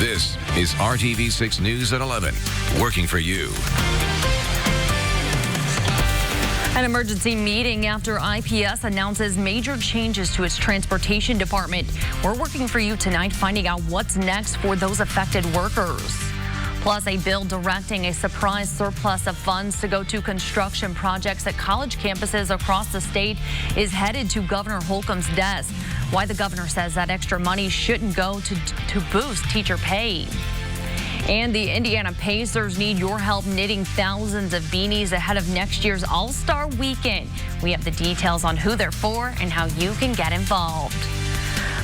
This is RTV6 News at 11, working for you. An emergency meeting after IPS announces major changes to its transportation department. We're working for you tonight, finding out what's next for those affected workers. Plus, a bill directing a surprise surplus of funds to go to construction projects at college campuses across the state is headed to Governor Holcomb's desk. Why the governor says that extra money shouldn't go to boost teacher pay. And the Indiana Pacers need your help knitting thousands of beanies ahead of next year's All-Star Weekend. We have the details on who they're for and how you can get involved.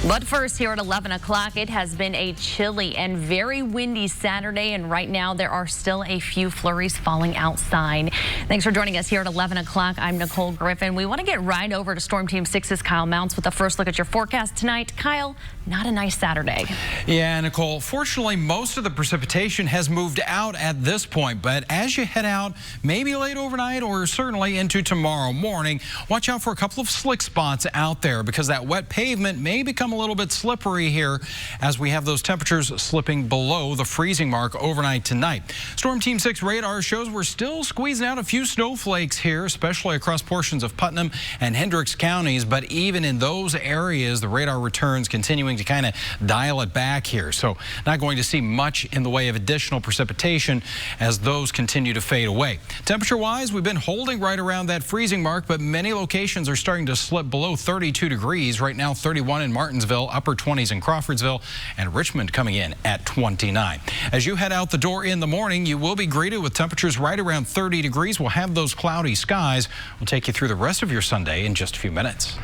But first, here at 11 o'clock, it has been a chilly and very windy Saturday, and right now there are still a few flurries falling outside. Thanks for joining us here at 11 o'clock. I'm Nicole Griffin. We want to get right over to Storm Team 6's Kyle Mounts with a first look at your forecast tonight. Kyle, not a nice Saturday. Yeah, Nicole, fortunately, most of the precipitation has moved out at this point, but as you head out, maybe late overnight or certainly into tomorrow morning, watch out for a couple of slick spots out there because that wet pavement may become a little bit slippery here as we have those temperatures slipping below the freezing mark overnight tonight. Storm Team 6 radar shows we're still squeezing out a few snowflakes here, especially across portions of Putnam and Hendricks counties, but even in those areas, the radar returns continuing to kind of dial it back here. So not going to see much in the way of additional precipitation as those continue to fade away. Temperature-wise, we've been holding right around that freezing mark, but many locations are starting to slip below 32 degrees. Right now, 31 in Martinsville, upper 20s in Crawfordsville, and Richmond coming in at 29. As you head out the door in the morning, you will be greeted with temperatures right around 30 degrees. We'll have those cloudy skies. We'll take you through the rest of your Sunday in just a few minutes.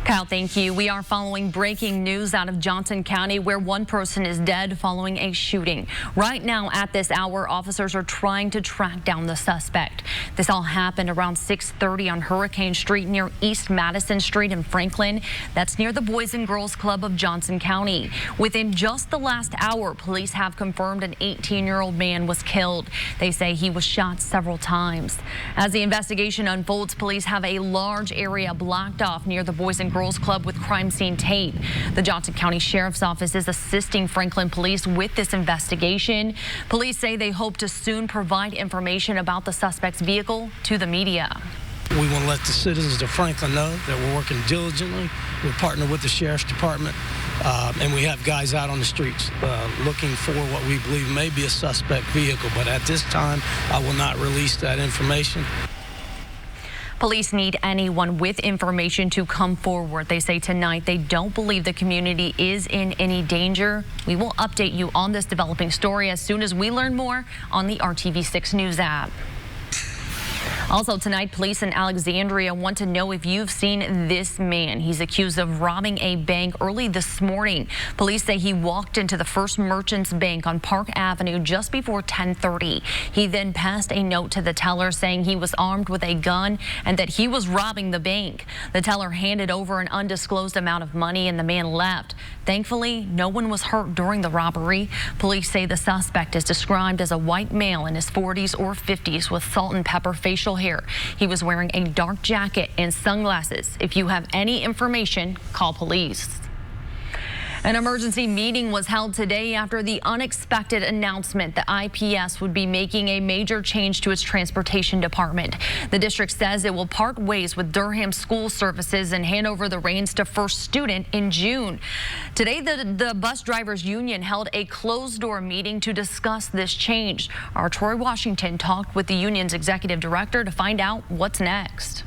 Kyle, thank you. We are following breaking news out of Johnson County where one person is dead following a shooting. Right now at this hour, officers are trying to track down the suspect. This all happened around 6:30 on Hurricane Street near East Madison Street in Franklin. That's near the Boys and Girls Club of Johnson County. Within just the last hour, police have confirmed an 18-year-old man was killed. They say he was shot several times. As the investigation unfolds, police have a large area blocked off near the Boys and Girls Club with crime scene tape. The Johnson County Sheriff's Office is assisting Franklin Police with this investigation. Police say they hope to soon provide information about the suspect's vehicle to the media. We want to let the citizens of Franklin know that we're working diligently. We're partnering with the Sheriff's Department, and we have guys out on the streets looking for what we believe may be a suspect vehicle. But at this time, I will not release that information. Police need anyone with information to come forward. They say tonight they don't believe the community is in any danger. We will update you on this developing story as soon as we learn more on the RTV6 News app. Also tonight, police in Alexandria want to know if you've seen this man. He's accused of robbing a bank early this morning. Police say he walked into the First Merchants Bank on Park Avenue just before 10:30. He then passed a note to the teller saying he was armed with a gun and that he was robbing the bank. The teller handed over an undisclosed amount of money and the man left. Thankfully, no one was hurt during the robbery. Police say the suspect is described as a white male in his 40s or 50s with salt and pepper facial hair. He was wearing a dark jacket and sunglasses. If you have any information, call police. An emergency meeting was held today after the unexpected announcement that IPS would be making a major change to its transportation department. The district says it will part ways with Durham School Services and hand over the reins to First Student in June. Today, the bus drivers union held a closed-door meeting to discuss this change. Our Troy Washington talked with the union's executive director to find out what's next.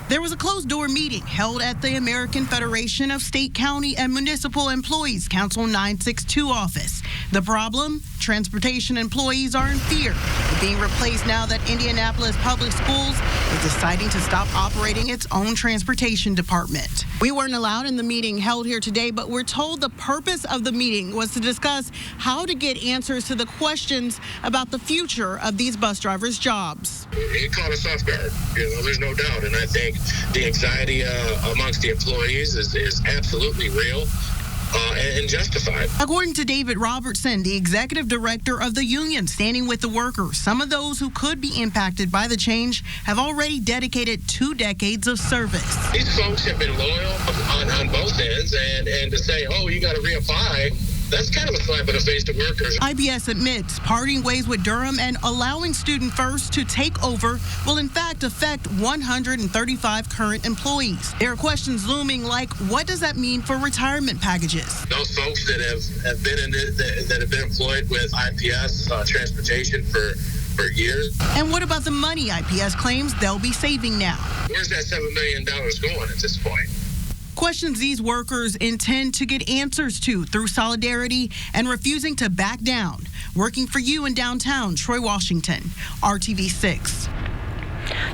There was a closed-door meeting held at the American Federation of State, County, and Municipal Employees Council 962 office. The problem? Transportation employees are in fear of being replaced now that Indianapolis Public Schools is deciding to stop operating its own transportation department. We weren't allowed in the meeting held here today, but we're told the purpose of the meeting was to discuss how to get answers to the questions about the future of these bus drivers' jobs. It caught us off guard, there's no doubt, and I think the anxiety amongst the employees is absolutely real and justified. According to David Robertson, the executive director of the union standing with the workers, some of those who could be impacted by the change have already dedicated 2 decades of service. These folks have been loyal on both ends, and to say, oh, you got to reapply, That's kind of a slap in the face to workers. IPS admits parting ways with Durham and allowing Student First to take over will in fact affect 135 current employees. There are questions looming like, what does that mean for retirement packages? Those folks that have been in it, that have been employed with IPS transportation for years. And what about the money IPS claims they'll be saving now? Where's that $7 million going at this point? Questions these workers intend to get answers to through solidarity and refusing to back down. Working for you in downtown Troy, Washington, RTV6.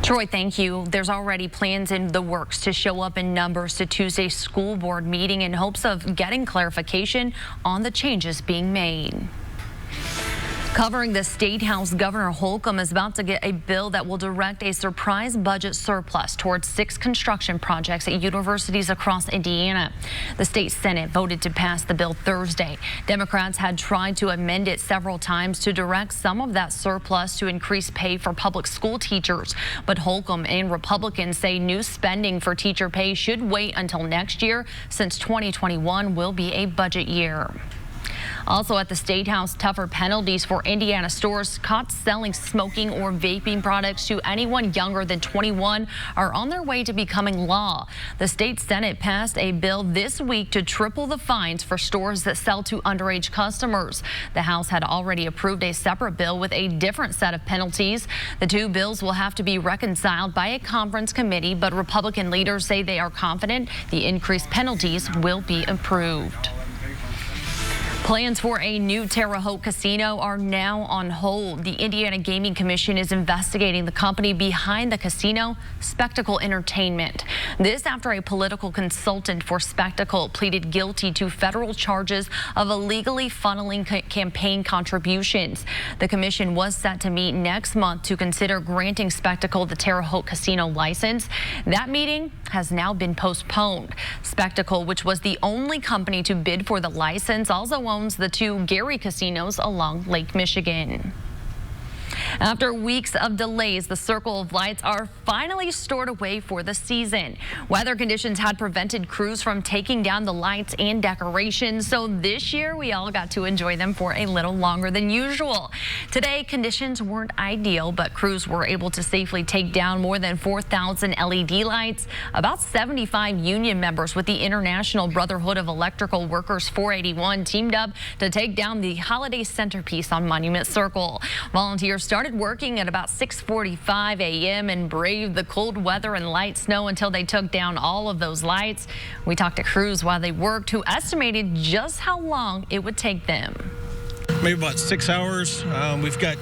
Troy, thank you. There's already plans in the works to show up in numbers to Tuesday's school board meeting in hopes of getting clarification on the changes being made. Covering the Statehouse, Governor Holcomb is about to get a bill that will direct a surprise budget surplus towards 6 construction projects at universities across Indiana. The state Senate voted to pass the bill Thursday. Democrats had tried to amend it several times to direct some of that surplus to increase pay for public school teachers. But Holcomb and Republicans say new spending for teacher pay should wait until next year, since 2021 will be a budget year. Also at the Statehouse, tougher penalties for Indiana stores caught selling smoking or vaping products to anyone younger than 21 are on their way to becoming law. The state Senate passed a bill this week to triple the fines for stores that sell to underage customers. The House had already approved a separate bill with a different set of penalties. The two bills will have to be reconciled by a conference committee, but Republican leaders say they are confident the increased penalties will be approved. Plans for a new Terre Haute casino are now on hold. The Indiana Gaming Commission is investigating the company behind the casino, Spectacle Entertainment. This after a political consultant for Spectacle pleaded guilty to federal charges of illegally funneling campaign contributions. The commission was set to meet next month to consider granting Spectacle the Terre Haute casino license. That meeting has now been postponed. Spectacle, which was the only company to bid for the license, also owns the 2 Gary casinos along Lake Michigan. After weeks of delays, the Circle of Lights are finally stored away for the season. Weather conditions had prevented crews from taking down the lights and decorations, so this year we all got to enjoy them for a little longer than usual. Today, conditions weren't ideal, but crews were able to safely take down more than 4,000 LED lights. About 75 union members with the International Brotherhood of Electrical Workers 481 teamed up to take down the holiday centerpiece on Monument Circle. Volunteers started working at about 6:45 a.m. and braved the cold weather and light snow until they took down all of those lights. We talked to crews while they worked who estimated just how long it would take them. Maybe about 6 hours. We've got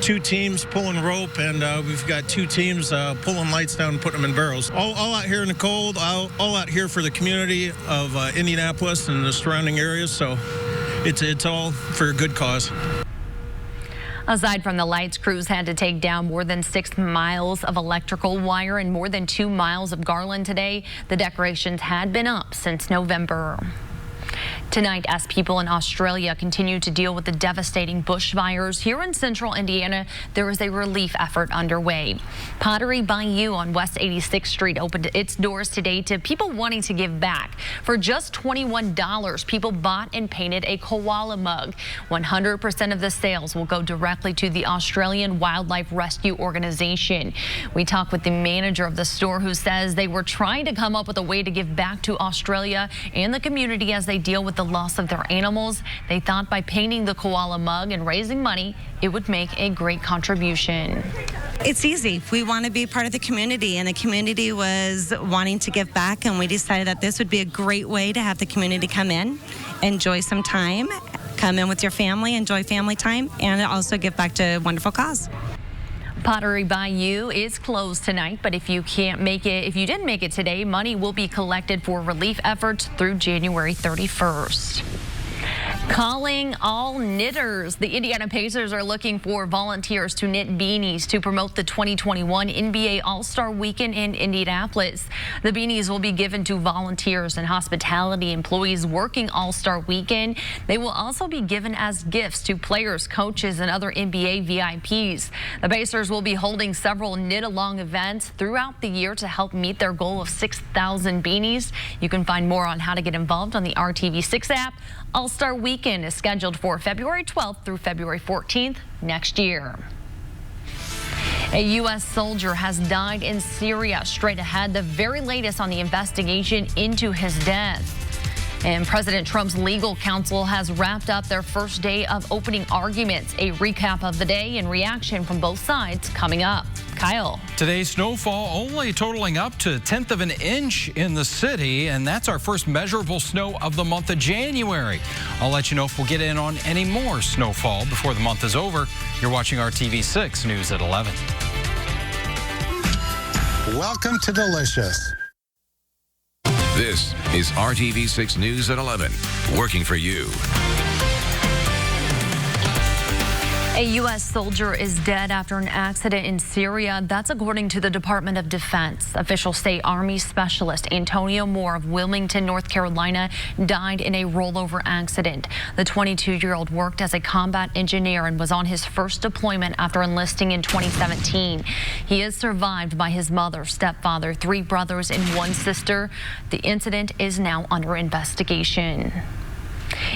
2 teams pulling rope, and we've got 2 teams pulling lights down and putting them in barrels. All out here in the cold, all out here for the community of Indianapolis and the surrounding areas, so it's all for a good cause. Aside from the lights, crews had to take down more than 6 miles of electrical wire and more than 2 miles of garland today. The decorations had been up since November. Tonight, as people in Australia continue to deal with the devastating bushfires, here in central Indiana, there is a relief effort underway. Pottery Bayou on West 86th Street opened its doors today to people wanting to give back. For just $21, people bought and painted a koala mug. 100% of the sales will go directly to the Australian Wildlife Rescue Organization. We talked with the manager of the store, who says they were trying to come up with a way to give back to Australia and the community as they deal with the loss of their animals. They thought by painting the koala mug and raising money, it would make a great contribution. It's easy. We want to be part of the community, and the community was wanting to give back, and we decided that this would be a great way to have the community come in, enjoy some time, come in with your family, enjoy family time, and also give back to a wonderful cause. Pottery Bayou is closed tonight, but if you didn't make it today, money will be collected for relief efforts through January 31st. Calling all knitters. The Indiana Pacers are looking for volunteers to knit beanies to promote the 2021 NBA All-Star Weekend in Indianapolis. The beanies will be given to volunteers and hospitality employees working All-Star Weekend. They will also be given as gifts to players, coaches, and other NBA VIPs. The Pacers will be holding several knit-along events throughout the year to help meet their goal of 6,000 beanies. You can find more on how to get involved on the RTV6 app. All-Star Weekend weekend is scheduled for February 12th through February 14th next year. A U.S. soldier has died in Syria. Straight ahead, the very latest on the investigation into his death. And President Trump's legal counsel has wrapped up their first day of opening arguments. A recap of the day and reaction from both sides coming up. Kyle. Today's snowfall only totaling up to 1/10 of an inch in the city, and that's our first measurable snow of the month of January. I'll let you know if we'll get in on any more snowfall before the month is over. You're watching RTV6 News at 11. Welcome to Delicious. This is RTV6 News at 11, working for you. A U.S. soldier is dead after an accident in Syria. That's according to the Department of Defense. Officials say Army Specialist Antonio Moore of Wilmington, North Carolina, died in a rollover accident. The 22-year-old worked as a combat engineer and was on his first deployment after enlisting in 2017. He is survived by his mother, stepfather, 3 brothers, and 1 sister. The incident is now under investigation.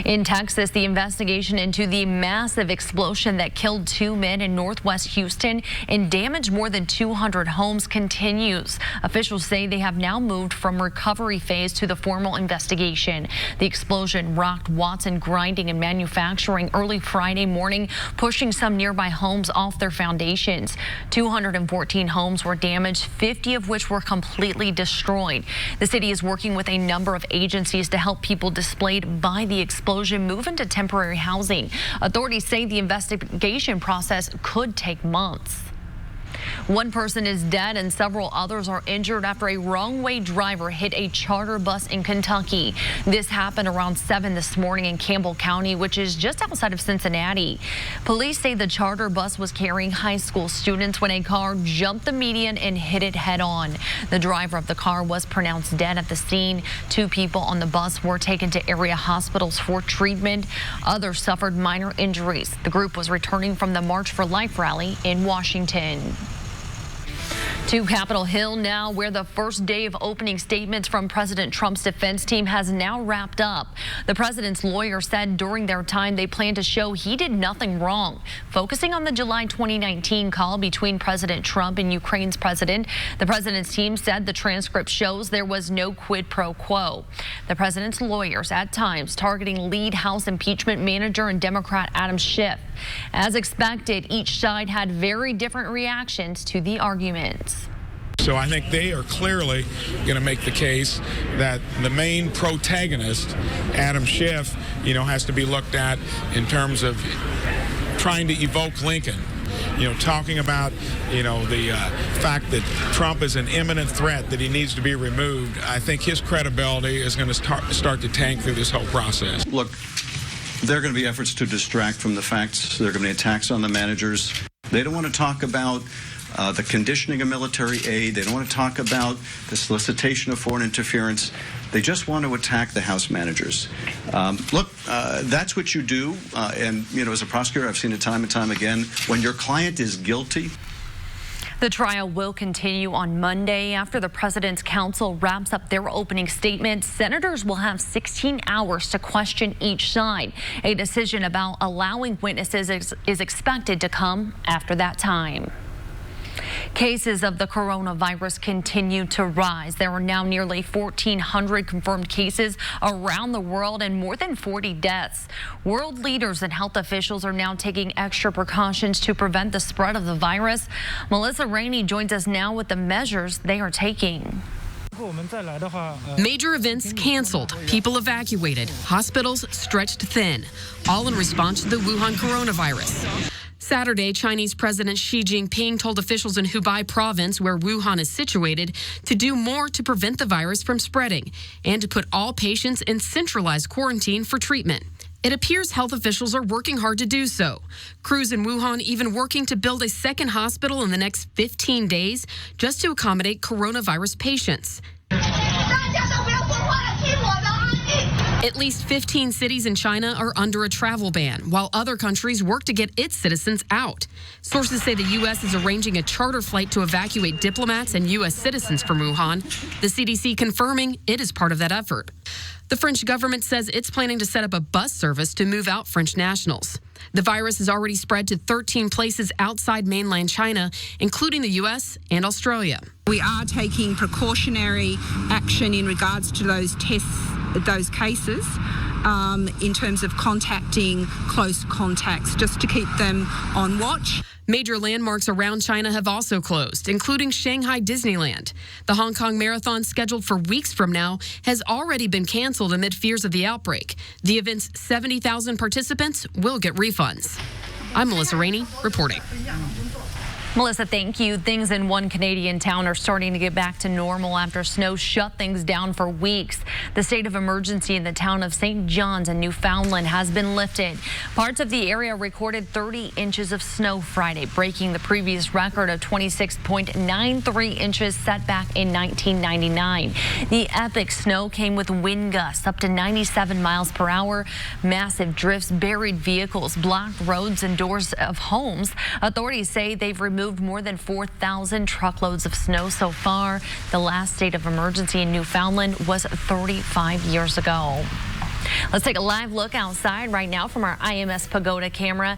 In Texas, the investigation into the massive explosion that killed 2 men in northwest Houston and damaged more than 200 homes continues. Officials say they have now moved from recovery phase to the formal investigation. The explosion rocked Watson Grinding and Manufacturing early Friday morning, pushing some nearby homes off their foundations. 214 homes were damaged, 50 of which were completely destroyed. The city is working with a number of agencies to help people displaced by the explosion move into temporary housing. Authorities say the investigation process could take months. 1 person is dead and several others are injured after a wrong-way driver hit a charter bus in Kentucky. This happened around 7 this morning in Campbell County, which is just outside of Cincinnati. Police say the charter bus was carrying high school students when a car jumped the median and hit it head-on. The driver of the car was pronounced dead at the scene. 2 people on the bus were taken to area hospitals for treatment. Others suffered minor injuries. The group was returning from the March for Life rally in Washington. To Capitol Hill now, where the first day of opening statements from President Trump's defense team has now wrapped up. The president's lawyer said during their time they plan to show he did nothing wrong. Focusing on the July 2019 call between President Trump and Ukraine's president, the president's team said the transcript shows there was no quid pro quo. The president's lawyers at times targeting lead House impeachment manager and Democrat Adam Schiff. As expected, each side had very different reactions to the arguments. So I think they are clearly going to make the case that the main protagonist, Adam Schiff, has to be looked at in terms of trying to evoke Lincoln. Talking about, the fact that Trump is an imminent threat, that he needs to be removed. I think his credibility is going to start to tank through this whole process. Look, there are going to be efforts to distract from the facts. There are going to be attacks on the managers. They don't want to talk about the conditioning of military aid. They don't want to talk about the solicitation of foreign interference. They just want to attack the House managers. Look, that's what you do. And, as a prosecutor, I've seen it time and time again. When your client is guilty. The trial will continue on Monday. After the president's counsel wraps up their opening statement, senators will have 16 hours to question each side. A decision about allowing witnesses is expected to come after that time. Cases of the coronavirus continue to rise. There are now nearly 1,400 confirmed cases around the world and more than 40 deaths. World leaders and health officials are now taking extra precautions to prevent the spread of the virus. Melissa Rainey joins us now with the measures they are taking. Major events canceled, people evacuated, hospitals stretched thin, all in response to the Wuhan coronavirus. Saturday, Chinese President Xi Jinping told officials in Hubei province, where Wuhan is situated, to do more to prevent the virus from spreading and to put all patients in centralized quarantine for treatment. It appears health officials are working hard to do so. Crews in Wuhan even working to build a second hospital in the next 15 days just to accommodate coronavirus patients. At least 15 cities in China are under a travel ban, while other countries work to get its citizens out. Sources say the U.S. is arranging a charter flight to evacuate diplomats and U.S. citizens from Wuhan, the CDC confirming it is part of that effort. The French government says it's planning to set up a bus service to move out French nationals. The virus has already spread to 13 places outside mainland China, including the U.S. and Australia. We are taking precautionary action in regards to those tests, those cases, in terms of contacting close contacts, just to keep them on watch. Major landmarks around China have also closed, including Shanghai Disneyland. The Hong Kong Marathon, scheduled for weeks from now, has already been canceled amid fears of the outbreak. The event's 70,000 participants will get refunds. I'm Melissa Rainey reporting. Melissa, thank you. Things in one Canadian town are starting to get back to normal after snow shut things down for weeks. The state of emergency in the town of St. John's in Newfoundland has been lifted. Parts of the area recorded 30 inches of snow Friday, breaking the previous record of 26.93 inches set back in 1999. The epic snow came with wind gusts up to 97 miles per hour. Massive drifts buried vehicles, blocked roads and doors of homes. Authorities say they've removed more than 4,000 truckloads of snow so far. The last state of emergency in Newfoundland was 35 years ago. Let's take a live look outside right now from our IMS Pagoda camera.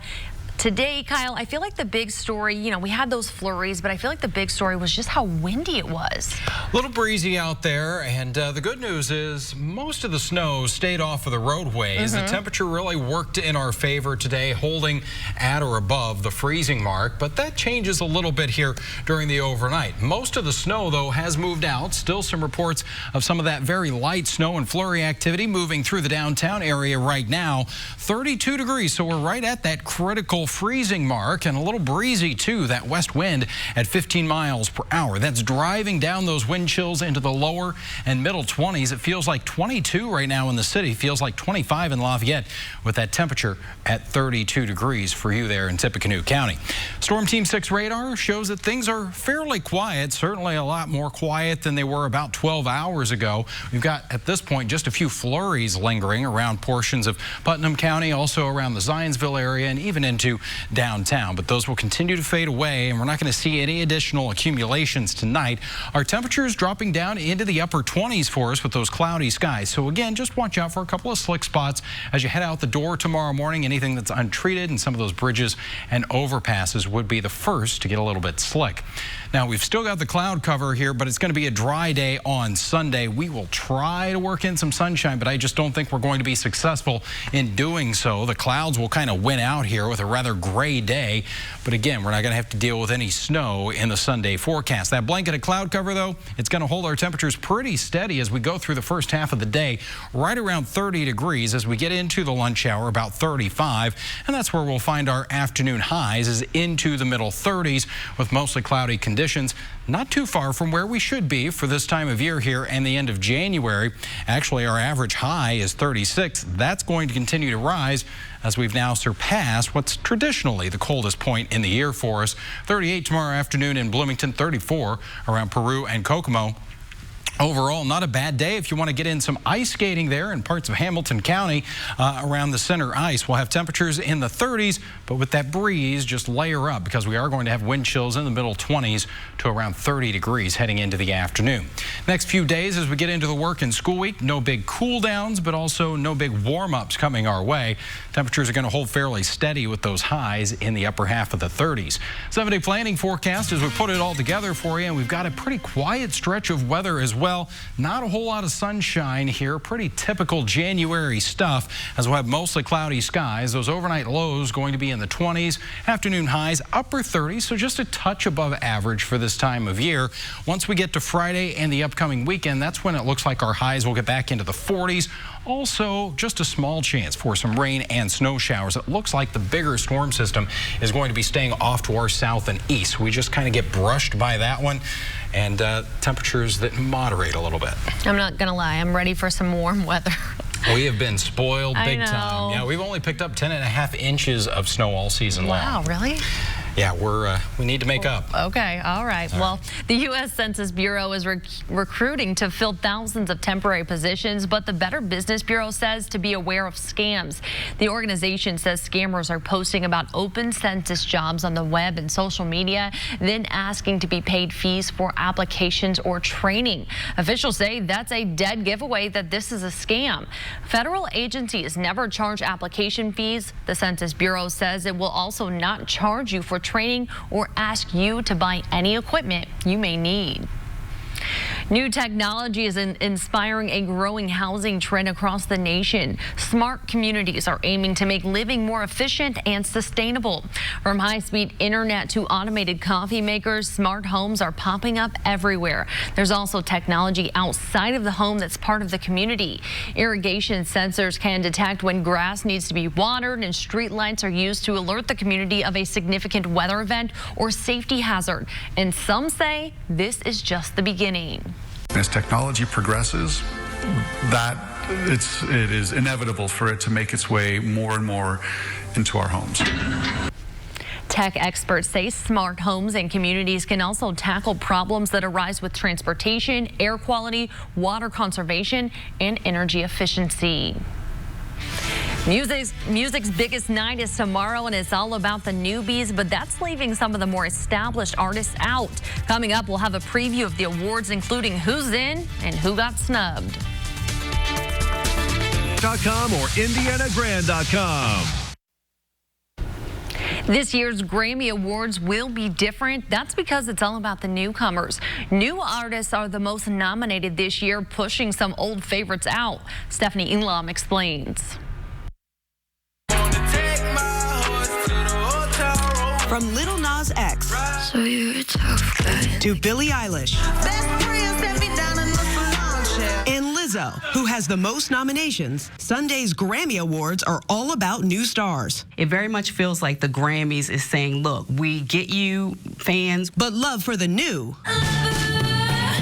Today, Kyle, I feel like the big story, we had those flurries, but I feel like the big story was just how windy it was. A little breezy out there, and the good news is most of the snow stayed off of the roadways. The temperature really worked in our favor today, holding at or above the freezing mark, but that changes a little bit here during the overnight. Most of the snow, though, has moved out. Still some reports of some of that very light snow and flurry activity moving through the downtown area right now. 32 degrees, so we're right at that critical freezing mark, and a little breezy too. That west wind at 15 miles per hour. That's driving down those wind chills into the lower and middle 20s. It feels like 22 right now in the city. Feels like 25 in Lafayette with that temperature at 32 degrees for you there in Tippecanoe County. Storm Team 6 radar shows that things are fairly quiet, certainly a lot more quiet than they were about 12 hours ago. We've got at this point just a few flurries lingering around portions of Putnam County, also around the Zionsville area and even into downtown, but those will continue to fade away, and we're not going to see any additional accumulations tonight. Our temperatures dropping down into the upper 20s for us with those cloudy skies. So again, just watch out for a couple of slick spots as you head out the door tomorrow morning. Anything that's untreated, and some of those bridges and overpasses would be the first to get a little bit slick. Now, we've still got the cloud cover here, but it's going to be a dry day on Sunday. We will try to work in some sunshine, but I just don't think we're going to be successful in doing so. The clouds will kind of win out here with a rather gray day, but again, we're not going to have to deal with any snow in the Sunday forecast. That blanket of cloud cover, though, it's going to hold our temperatures pretty steady as we go through the first half of the day, right around 30 degrees. As we get into the lunch hour, about 35, and that's where we'll find our afternoon highs is into the middle 30s with mostly cloudy conditions. Not too far from where we should be for this time of year here and the end of January. Actually, our average high is 36. That's going to continue to rise as we've now surpassed what's traditionally the coldest point in the year for us. 38 tomorrow afternoon in Bloomington, 34 around Peru and Kokomo. Overall, not a bad day if you want to get in some ice skating there in parts of Hamilton County around the center ice. We'll have temperatures in the 30s, but with that breeze, just layer up because we are going to have wind chills in the middle 20s to around 30 degrees heading into the afternoon. Next few days as we get into the work and school week, no big cool downs, but also no big warm-ups coming our way. Temperatures are going to hold fairly steady with those highs in the upper half of the 30s. 7-day planning forecast as we put it all together for you, and we've got a pretty quiet stretch of weather as well. Not a whole lot of sunshine here. Pretty typical January stuff as we'll have mostly cloudy skies. Those overnight lows going to be in the 20s. Afternoon highs upper 30s, so just a touch above average for this time of year. Once we get to Friday and the upcoming weekend, that's when it looks like our highs will get back into the 40s. Also, just a small chance for some rain and snow showers. It looks like the bigger storm system is going to be staying off to our south and east. We just kind of get brushed by that one, and temperatures that moderate a little bit. I'm not going to lie. I'm ready for some warm weather. We have been spoiled big time. Yeah, we've only picked up 10.5 inches of snow all season long. Wow, really? Yeah, we need to make up. Okay, all right. Well, the U.S. Census Bureau is recruiting to fill thousands of temporary positions, but the Better Business Bureau says to be aware of scams. The organization says scammers are posting about open census jobs on the web and social media, then asking to be paid fees for applications or training. Officials say that's a dead giveaway that this is a scam. Federal agencies never charge application fees. The Census Bureau says it will also not charge you for training or ask you to buy any equipment you may need. New technology is inspiring a growing housing trend across the nation. Smart communities are aiming to make living more efficient and sustainable. From high-speed internet to automated coffee makers, smart homes are popping up everywhere. There's also technology outside of the home that's part of the community. Irrigation sensors can detect when grass needs to be watered, and street lights are used to alert the community of a significant weather event or safety hazard. And some say this is just the beginning. As technology progresses, it is inevitable for it to make its way more and more into our homes. Tech experts say smart homes and communities can also tackle problems that arise with transportation, air quality, water conservation, and energy efficiency. Music's biggest night is tomorrow, and it's all about the newbies, but that's leaving some of the more established artists out. Coming up, we'll have a preview of the awards, including who's in and who got snubbed. .com or IndianaGrand.com. This year's Grammy Awards will be different. That's because it's all about the newcomers. New artists are the most nominated this year, pushing some old favorites out. Stephanie Inlam explains. From Lil Nas X so you're a tough guy. to Billie Eilish and Lizzo, who has the most nominations, Sunday's Grammy Awards are all about new stars. It very much feels like the Grammys is saying, look, we get you fans. But love for the new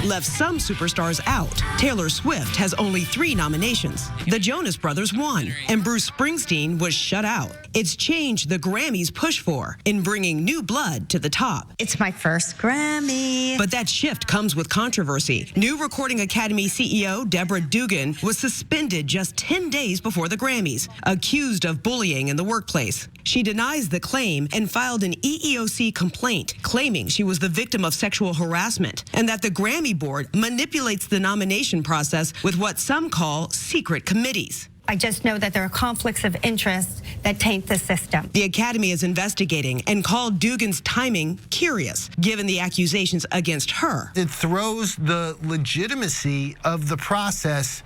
left some superstars out. Taylor Swift has only 3 nominations. The Jonas Brothers won, and Bruce Springsteen was shut out. It's changed the Grammys push for in bringing new blood to the top. It's my first Grammy. But that shift comes with controversy. New Recording Academy CEO Deborah Dugan was suspended just 10 days before the Grammys, accused of bullying in the workplace. She denies the claim and filed an EEOC complaint claiming she was the victim of sexual harassment and that the Grammy board manipulates the nomination process with what some call secret committees. I just know that there are conflicts of interest that taint the system. The Academy is investigating and called Dugan's timing curious, given the accusations against her. It throws the legitimacy of the process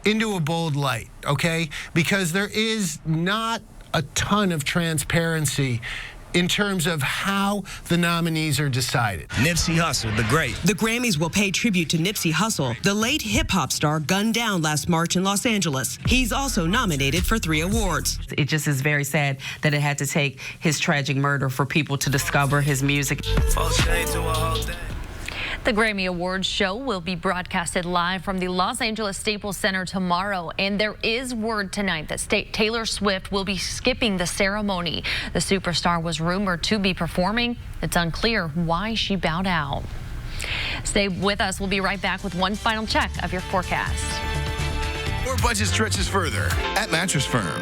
into a bold light, okay? Because there is not a ton of transparency in terms of how the nominees are decided. Nipsey Hussle, the great. The Grammys will pay tribute to Nipsey Hussle, the late hip-hop star gunned down last March in Los Angeles. He's also nominated for 3 awards. It just is very sad that it had to take his tragic murder for people to discover his music. The Grammy Awards show will be broadcasted live from the Los Angeles Staples Center tomorrow, and there is word tonight that Taylor Swift will be skipping the ceremony. The superstar was rumored to be performing. It's unclear why she bowed out. Stay with us. We'll be right back with one final check of your forecast. Your budget stretches further at Mattress Firm.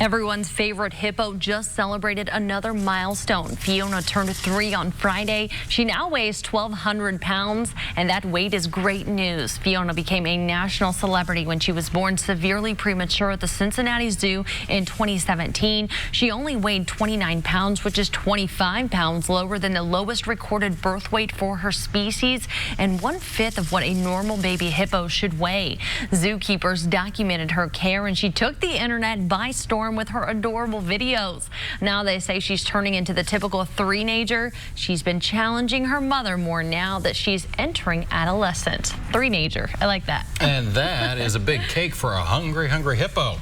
Everyone's favorite Hippo just celebrated another milestone. Fiona turned 3 on Friday. She now weighs 1,200 pounds, and that weight is great news. Fiona became a national celebrity when she was born severely premature at the Cincinnati Zoo in 2017. She only weighed 29 pounds, which is 25 pounds lower than the lowest recorded birth weight for her species and 1/5 of what a normal baby hippo should weigh. Zookeepers documented her care, and she took the internet by storm with her adorable videos. Now they say she's turning into the typical 3-nager. She's been challenging her mother more now that she's entering adolescence. 3-nager. I like that. And that is a big cake for a hungry, hungry hippo.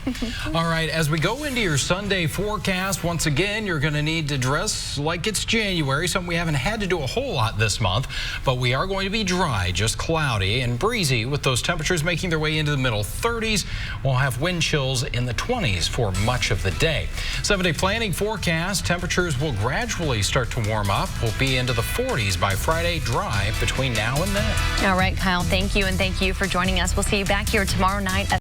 All right, as we go into your Sunday forecast, once again, you're going to need to dress like it's January, something we haven't had to do a whole lot this month, but we are going to be dry, just cloudy and breezy with those temperatures making their way into the middle 30s. We'll have wind chills in the 20s for much of the day. 7-day planning forecast. Temperatures will gradually start to warm up. We'll be into the 40s by Friday, dry between now and then. All right, Kyle, thank you, and thank you for joining us. We'll see you back here tomorrow night at